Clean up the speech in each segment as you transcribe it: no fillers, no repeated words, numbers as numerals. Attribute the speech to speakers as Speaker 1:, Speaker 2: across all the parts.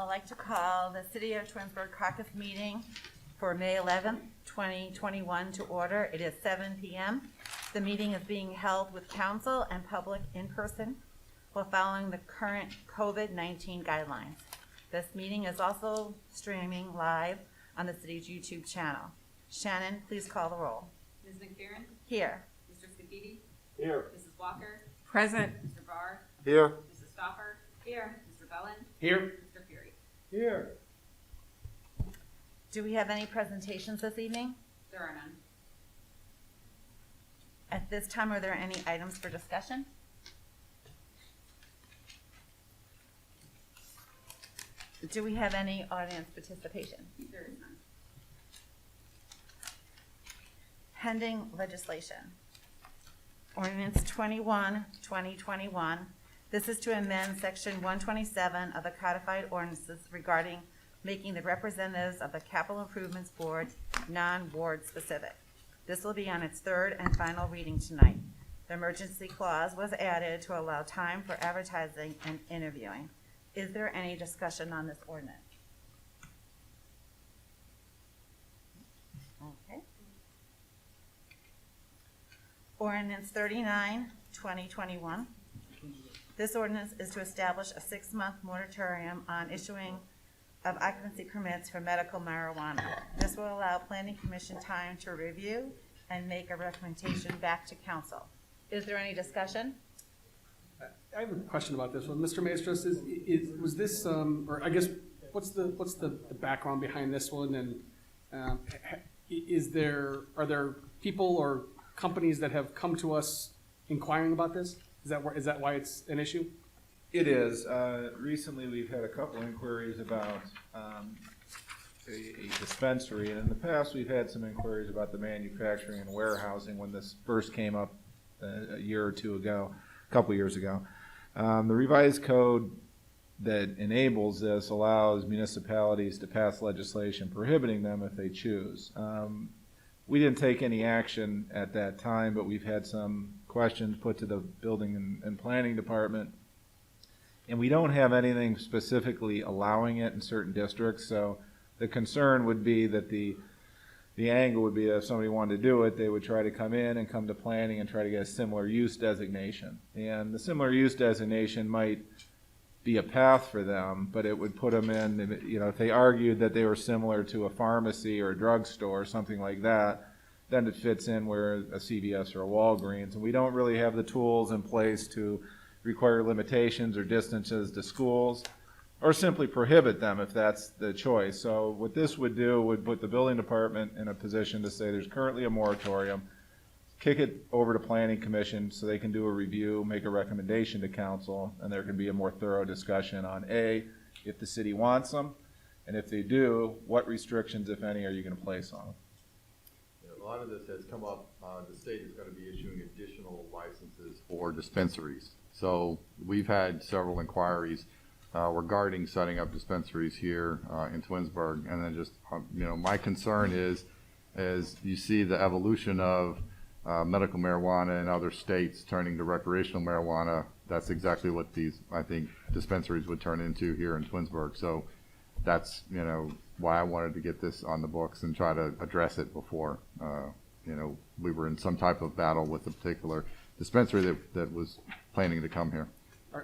Speaker 1: I'd like to call the City of Twinsburg Caucus meeting for May 11th, 2021 to order. It is 7 p.m. The meeting is being held with council and public in person while following the current COVID-19 guidelines. This meeting is also streaming live on the city's YouTube channel. Shannon, please call the roll.
Speaker 2: Ms. McFerrin?
Speaker 1: Here.
Speaker 2: Mr. Scafidi?
Speaker 3: Here.
Speaker 2: Mrs. Walker?
Speaker 4: Present.
Speaker 2: Mr. Barr?
Speaker 3: Here.
Speaker 2: Mrs. Stoffer? Here. Mr. Bellin?
Speaker 3: Here.
Speaker 2: Mr. Fury?
Speaker 3: Here.
Speaker 1: Do we have any presentations this evening?
Speaker 2: There are none.
Speaker 1: At this time, are there any items for discussion? Do we have any audience participation?
Speaker 2: There is none.
Speaker 1: Pending legislation. Ordinance 21, 2021. This is to amend section 127 of the codified ordinances regarding making the representatives of the Capital Improvements Board non-ward specific. This will be on its third and final reading tonight. The emergency clause was added to allow time for advertising and interviewing. Is there any discussion on this ordinance? Okay. Ordinance 39, 2021. This ordinance is to establish a 6-month moratorium on issuing of occupancy permits for medical marijuana. This will allow Planning Commission time to review and make a recommendation back to council. Is there any discussion?
Speaker 4: I have a question about this one. Mr. Maestros, was this, or I guess, what's the background behind this one? And are there people or companies that have come to us inquiring about this? Is that why it's an issue?
Speaker 3: It is. Recently, we've had a couple inquiries about a dispensary, and in the past, we've had some inquiries about the manufacturing and warehousing when this first came up a year or two ago, a couple years ago. The revised code that enables this allows municipalities to pass legislation prohibiting them if they choose. We didn't take any action at that time, but we've had some questions put to the building and planning department. And we don't have anything specifically allowing it in certain districts, so the concern would be that the angle would be that if somebody wanted to do it, they would try to come in and come to planning and try to get a similar use designation. And the similar use designation might be a path for them, but it would put them in, you know, if they argued that they were similar to a pharmacy or a drugstore or something like that, then it fits in where a CVS or a Walgreens. And we don't really have the tools in place to require limitations or distances to schools, or simply prohibit them if that's the choice. So what this would do would put the building department in a position to say there's currently a moratorium, kick it over to Planning Commission so they can do a review, make a recommendation to council, and there can be a more thorough discussion on A, if the city wants them, and if they do, what restrictions, if any, are you going to place on them?
Speaker 5: A lot of this has come up. The state is going to be issuing additional licenses for dispensaries. So we've had several inquiries regarding setting up dispensaries here in Twinsburg. And then just, my concern is, as you see the evolution of medical marijuana in other states turning to recreational marijuana, that's exactly what these, I think, dispensaries would turn into here in Twinsburg. So that's, why I wanted to get this on the books and try to address it before, we were in some type of battle with a particular dispensary that was planning to come here.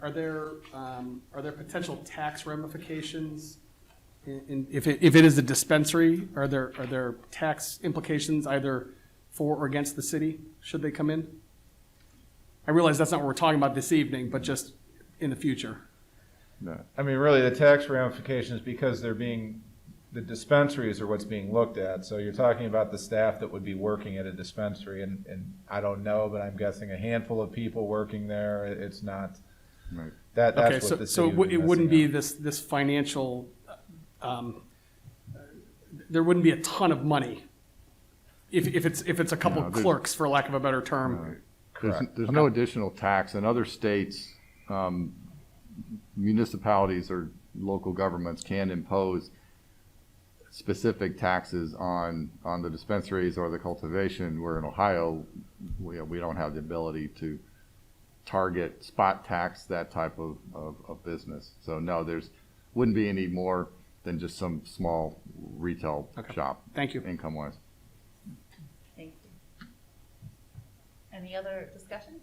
Speaker 4: Are there potential tax ramifications if it is a dispensary? Are there tax implications either for or against the city should they come in? I realize that's not what we're talking about this evening, but just in the future.
Speaker 3: No. I mean, really, the tax ramifications, because the dispensaries are what's being looked at. So you're talking about the staff that would be working at a dispensary, and I don't know, but I'm guessing a handful of people working there. It's not.
Speaker 5: Right.
Speaker 3: That's
Speaker 4: okay,
Speaker 3: what the
Speaker 4: so
Speaker 3: city
Speaker 4: it wouldn't be
Speaker 3: out.
Speaker 4: this financial. There wouldn't be a ton of money if it's a couple clerks, for lack of a better term.
Speaker 5: There's no additional tax. In other states, municipalities or local governments can impose specific taxes on the dispensaries or the cultivation, where in Ohio, we don't have the ability to target, spot tax that type of business. So no, there's wouldn't be any more than just some small retail
Speaker 4: Okay.
Speaker 5: shop,
Speaker 4: Thank you.
Speaker 5: income-wise.
Speaker 1: Thank you. Any other discussion?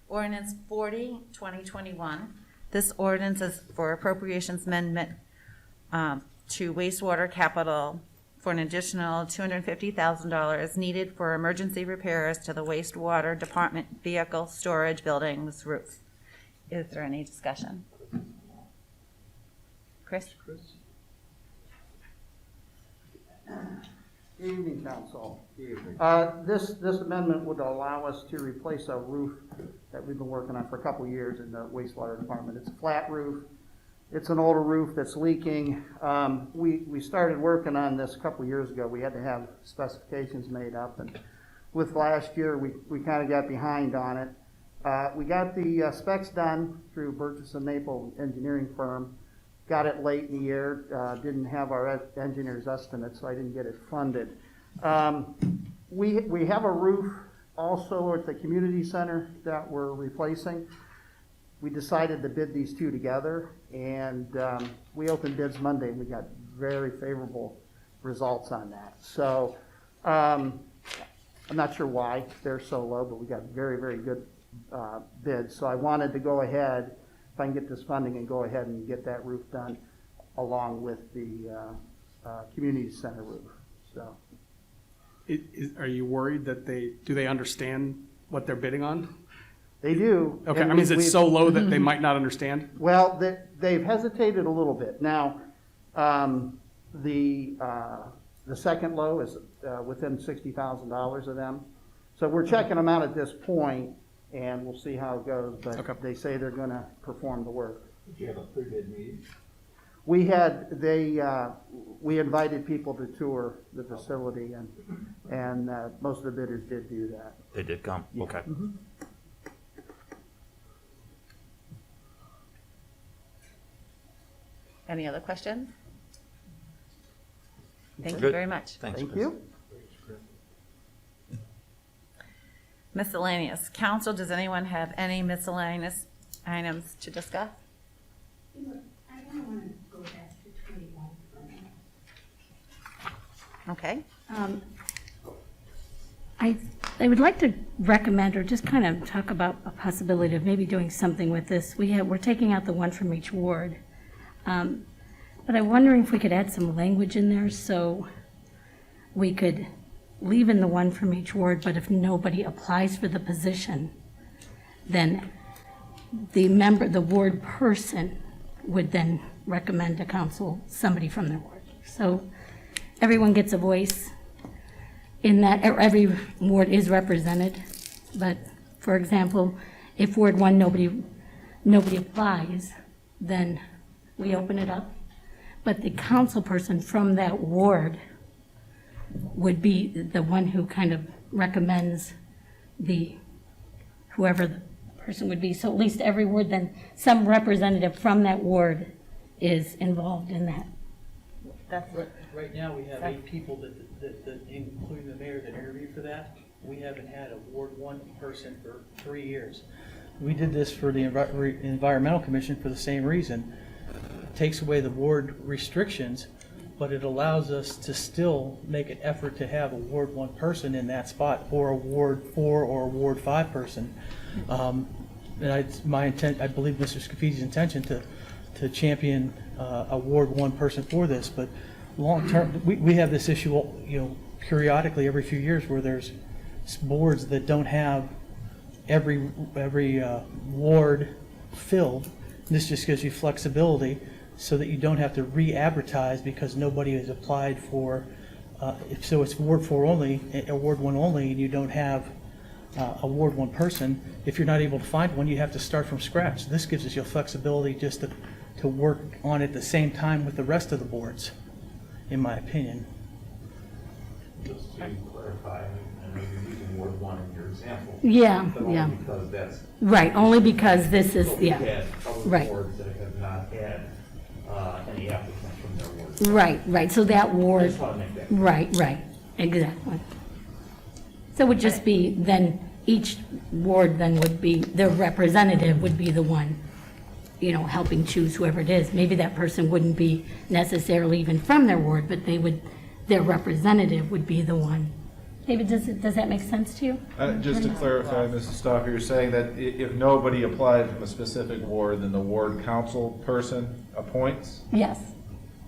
Speaker 1: Ordinance 40, 2021. This ordinance is for appropriations amendment to wastewater capital for an additional $250,000 needed for emergency repairs to the wastewater department vehicle storage building's roof. Is there any discussion? Chris?
Speaker 6: Good evening, council. This amendment would allow us to replace a roof that we've been working on for a couple of years in the wastewater department. It's a flat roof. It's an older roof that's leaking. We started working on this a couple of years ago. We had to have specifications made up, and with last year, we kind of got behind on it. We got the specs done through Burgess and Maple engineering firm. Got it late in the year, didn't have our engineer's estimate, so I didn't get it funded. We have a roof also at the community center that we're replacing. We decided to bid these two together, and we opened bids Monday, and we got very favorable results on that. So I'm not sure why they're so low, but we got very, very good bids. So I wanted to go ahead, if I can get this funding, and go ahead and get that roof done along with the community center roof. So
Speaker 4: Are you worried that do they understand what they're bidding on?
Speaker 6: they do.
Speaker 4: Okay,
Speaker 6: and
Speaker 4: I mean, is it
Speaker 6: we've-
Speaker 4: so low that they might not understand?
Speaker 6: Well, they've hesitated a little bit. Now, the second low is within $60,000 of them. So we're checking them out at this point, and we'll see how it goes.
Speaker 4: Okay.
Speaker 6: But they say they're going to perform the work.
Speaker 7: Did you have a pre-bid meeting?
Speaker 6: We invited people to tour the facility, and most of the bidders did do that.
Speaker 7: They did come, okay.
Speaker 1: Any other questions? Thank you
Speaker 7: Good.
Speaker 1: very much.
Speaker 7: Thanks,
Speaker 6: Thank
Speaker 7: Chris.
Speaker 6: you.
Speaker 1: Miscellaneous. Council, does anyone have any miscellaneous items to discuss?
Speaker 8: I don't want to go back to 21 for a minute.
Speaker 1: Okay.
Speaker 8: I would like to recommend or just kind of talk about a possibility of maybe doing something with this. We're taking out the one from each ward. But I'm wondering if we could add some language in there so we could leave in the one from each ward, but if nobody applies for the position, then the ward person would then recommend to council somebody from their ward. So everyone gets a voice in that, or every ward is represented. But for example, if Ward 1 nobody applies, then we open it up. But the council person from that ward would be the one who kind of recommends whoever the person would be. So at least every ward, then some representative from that ward is involved in that.
Speaker 1: That's
Speaker 9: Right now, we have 8 people that, including the mayor, that interviewed for that. We haven't had a Ward 1 person for 3 years. We did this for the Environmental Commission for the same reason. It takes away the ward restrictions, but it allows us to still make an effort to have a Ward 1 person in that spot, or a Ward 4 or a Ward 5 person. And it's my intent, I believe Mr. Scaffidi's intention to champion a Ward 1 person for this, but long term, we have this issue, periodically every few years where there's boards that don't have every ward filled. This just gives you flexibility so that you don't have to re-advertise because nobody has applied for, so it's Ward 4 only, or Ward 1 only, and you don't have a Ward 1 person. If you're not able to find one, you have to start from scratch. This gives us your flexibility just to work on it at the same time with the rest of the boards, in my opinion.
Speaker 7: Just to clarify, I know you're using Ward 1 in your example.
Speaker 8: Yeah,
Speaker 7: but only
Speaker 8: yeah.
Speaker 7: because that's,
Speaker 8: Right, only because this is,
Speaker 7: we've
Speaker 8: yeah,
Speaker 7: had other
Speaker 8: right.
Speaker 7: boards that have not had any applicants from their ward.
Speaker 8: right. So that
Speaker 7: I
Speaker 8: ward,
Speaker 7: just want to make that.
Speaker 8: right, exactly. So it would just be, then each ward then would be, their representative would be the one you know, helping choose whoever it is. Maybe that person wouldn't be necessarily even from their ward, but their representative would be the one. David, does that make sense to you?
Speaker 3: Just to clarify, Mrs. Stoffer, you're saying that if nobody applied from a specific ward, then the ward council person appoints?
Speaker 8: Yes.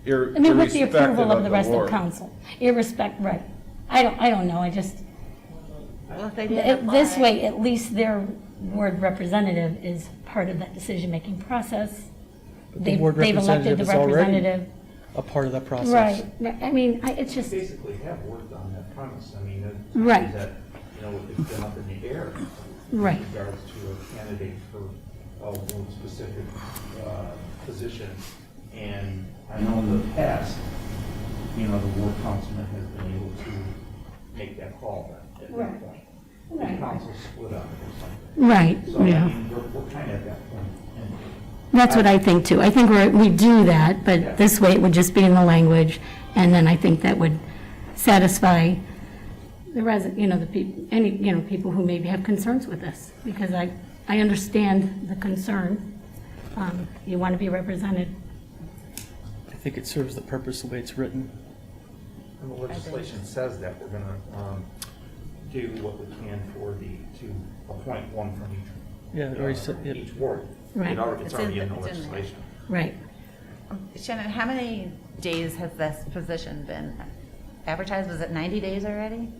Speaker 8: I mean, with the
Speaker 3: Irrespective
Speaker 8: approval of the rest of
Speaker 3: ward.
Speaker 8: council. Right. I don't know, I just,
Speaker 1: Well, if they didn't
Speaker 8: this
Speaker 1: apply-
Speaker 8: way, at least their ward representative is part of that decision-making process.
Speaker 9: But the
Speaker 8: They've
Speaker 9: board
Speaker 8: elected
Speaker 9: representative
Speaker 8: the
Speaker 9: is already
Speaker 8: representative.
Speaker 9: a part of that process.
Speaker 8: Right, I mean, it's
Speaker 7: You
Speaker 8: just,
Speaker 7: basically have worked on that premise. I mean,
Speaker 8: Right.
Speaker 7: that, you know, it's been up in the air.
Speaker 8: Right.
Speaker 7: In regards to a candidate for a one specific position. And I know in the past, you know, the ward councilman has been able to make that call then, at
Speaker 8: Right.
Speaker 7: that point.
Speaker 8: Right.
Speaker 7: The council split up or something.
Speaker 8: right,
Speaker 7: So, I
Speaker 8: yeah.
Speaker 7: mean, we're kind of at that point. And
Speaker 8: That's what I think too. I think we do that,
Speaker 7: Yeah.
Speaker 8: but this way it would just be in the language, and then I think that would satisfy the people, people who maybe have concerns with this, because I understand the concern. You want to be represented.
Speaker 9: I think it serves the purpose the way it's written.
Speaker 7: And the legislation says that we're gonna do what we can to appoint one from
Speaker 9: Yeah, it already said,
Speaker 7: each ward.
Speaker 8: Right.
Speaker 7: It's already in the
Speaker 1: It's in there.
Speaker 7: legislation.
Speaker 8: Right.
Speaker 1: Shannon, how many days has this position been advertised? Was it 90 days already?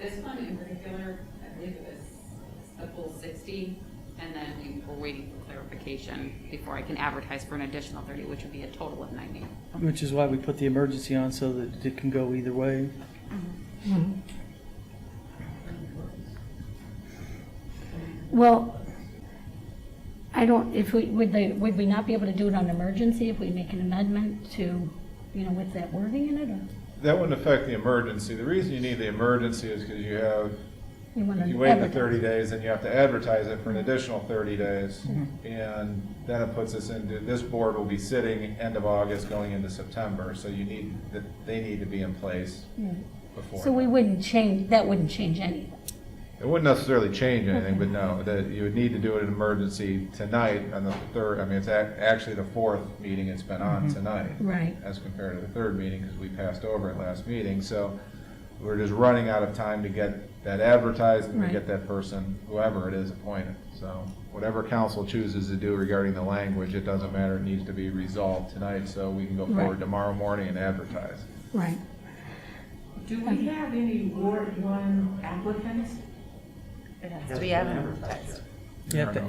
Speaker 2: This one in particular, I believe it was a full 60, and then we were waiting for clarification before I can advertise for an additional 30, which would be a total of 90.
Speaker 9: which is why we put the emergency on so that it can go either way.
Speaker 8: Well, would we not be able to do it on emergency if we make an amendment to, with that wording in it, or?
Speaker 3: That wouldn't affect the emergency. The reason you need the emergency is because
Speaker 8: You want
Speaker 3: if
Speaker 8: to
Speaker 3: you wait the
Speaker 8: advertise?
Speaker 3: 30 days, then you have to advertise it for an additional 30 days.
Speaker 8: Mm-hmm.
Speaker 3: And then it puts us into, this board will be sitting end of August going into September. So they need to be in place before.
Speaker 8: So that wouldn't change anything.
Speaker 3: It wouldn't necessarily change anything, but no, that you would need to do it in emergency tonight on the third, I mean, it's actually the fourth meeting it's been on tonight.
Speaker 8: Right.
Speaker 3: As compared to the third meeting, because we passed over it last meeting, so we're just running out of time to get that advertised and to
Speaker 8: Right.
Speaker 3: get that person, whoever it is, appointed. So whatever council chooses to do regarding the language, it doesn't matter, it needs to be resolved tonight, so we can go forward
Speaker 8: Right.
Speaker 3: tomorrow morning and advertise.
Speaker 8: Right.
Speaker 10: Do we have any Ward 1 applicants?
Speaker 1: It has to be advertised.
Speaker 9: We have to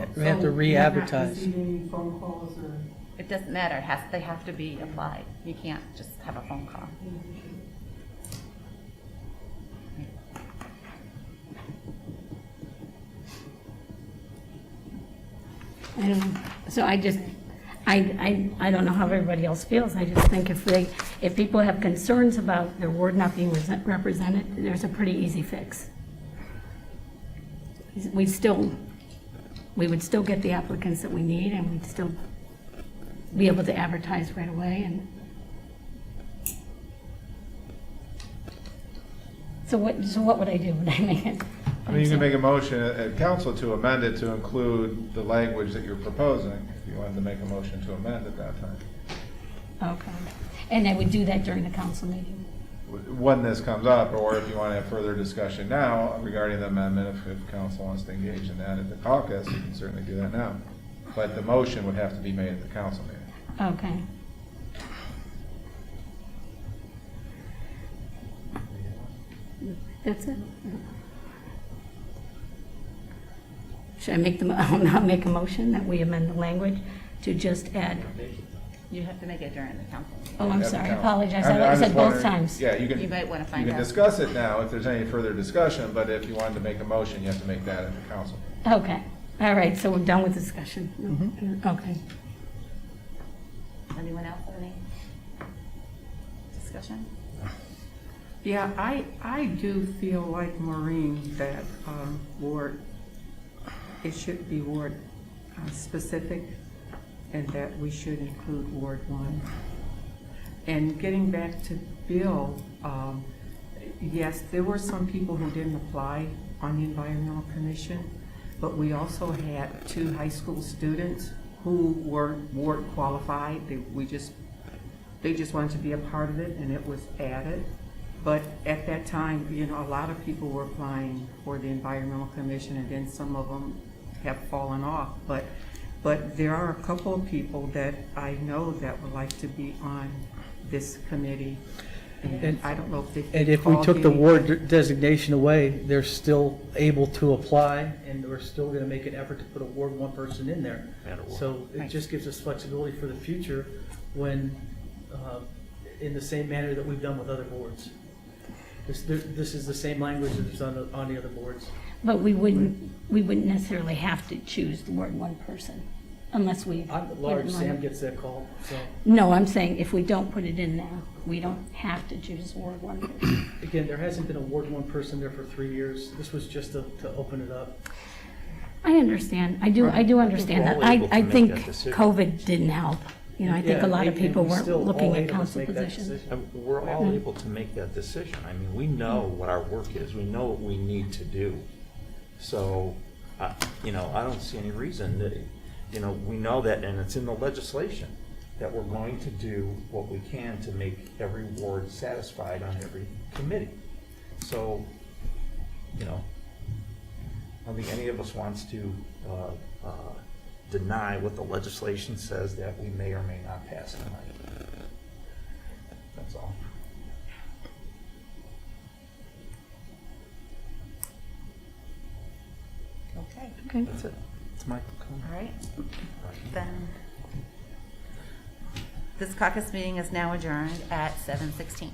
Speaker 10: So
Speaker 9: re-advertise.
Speaker 10: we're not receiving any phone calls or?
Speaker 1: It doesn't matter, they have to be applied. You can't just have a phone call.
Speaker 8: I don't know. So I don't know how everybody else feels. I just think if people have concerns about their ward not being represented, there's a pretty easy fix. We would still get the applicants that we need, and we'd still be able to advertise right away, and so what would I do? Would I make it?
Speaker 3: I mean, you can make a motion at council to amend it to include the language that you're proposing, if you wanted to make a motion to amend at that time.
Speaker 8: Okay. And I would do that during the council meeting.
Speaker 3: When this comes up, or if you want to have further discussion now regarding the amendment, if council wants to engage in that at the caucus, you can certainly do that now. But the motion would have to be made at the council meeting.
Speaker 8: Okay. That's it? Should I make I'll not make a motion that we amend the language to just add,
Speaker 1: You have to make it during the council meeting.
Speaker 8: oh, I'm
Speaker 3: At the
Speaker 8: sorry, I
Speaker 3: council.
Speaker 8: apologize,
Speaker 3: I'm
Speaker 8: I
Speaker 3: just
Speaker 8: said both
Speaker 3: wondering-
Speaker 8: times.
Speaker 3: Yeah,
Speaker 1: You might want to
Speaker 3: you
Speaker 1: find
Speaker 3: can
Speaker 1: out.
Speaker 3: discuss it now if there's any further discussion, but if you wanted to make a motion, you have to make that at the council.
Speaker 8: Okay, all right, so we're done with discussion. Okay.
Speaker 1: Anyone else have any discussion?
Speaker 10: Yeah, I do feel like Maureen that Ward, it should be Ward specific, and that we should include Ward 1. And getting back to Bill, yes, there were some people who didn't apply on the Environmental Commission, but we also had 2 high school students who weren't ward qualified. They just wanted to be a part of it, and it was added. But at that time, you know, a lot of people were applying for the Environmental Commission, and then some of them have fallen off. But there are a couple of people that I know that would like to be on this committee. And I don't know if they.
Speaker 9: And if we took the ward designation away, they're still able to apply, and we're still going to make an effort to put a Ward 1 person in there. So it just gives us flexibility for the future when, in the same manner that we've done with other boards. This is the same language that's on the other boards.
Speaker 8: But we wouldn't necessarily have to choose the Ward 1 person unless we.
Speaker 9: I'm at large, Sam gets that call, so.
Speaker 8: No, I'm saying if we don't put it in now, we don't have to choose Ward 1 person.
Speaker 9: Again, there hasn't been a Ward 1 person there for 3 years. This was just to open it up.
Speaker 8: I understand. I do understand that.
Speaker 7: we're all able to
Speaker 8: I
Speaker 7: make
Speaker 8: think
Speaker 7: that decision.
Speaker 8: COVID didn't help. You know, I think
Speaker 9: Yeah,
Speaker 8: a lot of
Speaker 9: and
Speaker 8: people
Speaker 9: we
Speaker 8: weren't
Speaker 9: still
Speaker 8: looking
Speaker 9: all
Speaker 8: at
Speaker 9: able to
Speaker 8: council
Speaker 9: make that
Speaker 8: positions.
Speaker 9: decision.
Speaker 7: And we're all able to make that decision. I mean, we know what our work is. We know what we need to do. So, you know, I don't see any reason that, you know, we know that, and it's in the legislation, that we're going to do what we can to make every ward satisfied on every committee. So, you know, I don't think any of us wants to deny what the legislation says that we may or may not pass tonight. That's all.
Speaker 1: Okay,
Speaker 8: Okay.
Speaker 7: That's it. It's my comment.
Speaker 1: all right. Then this caucus meeting is now adjourned at 7:16.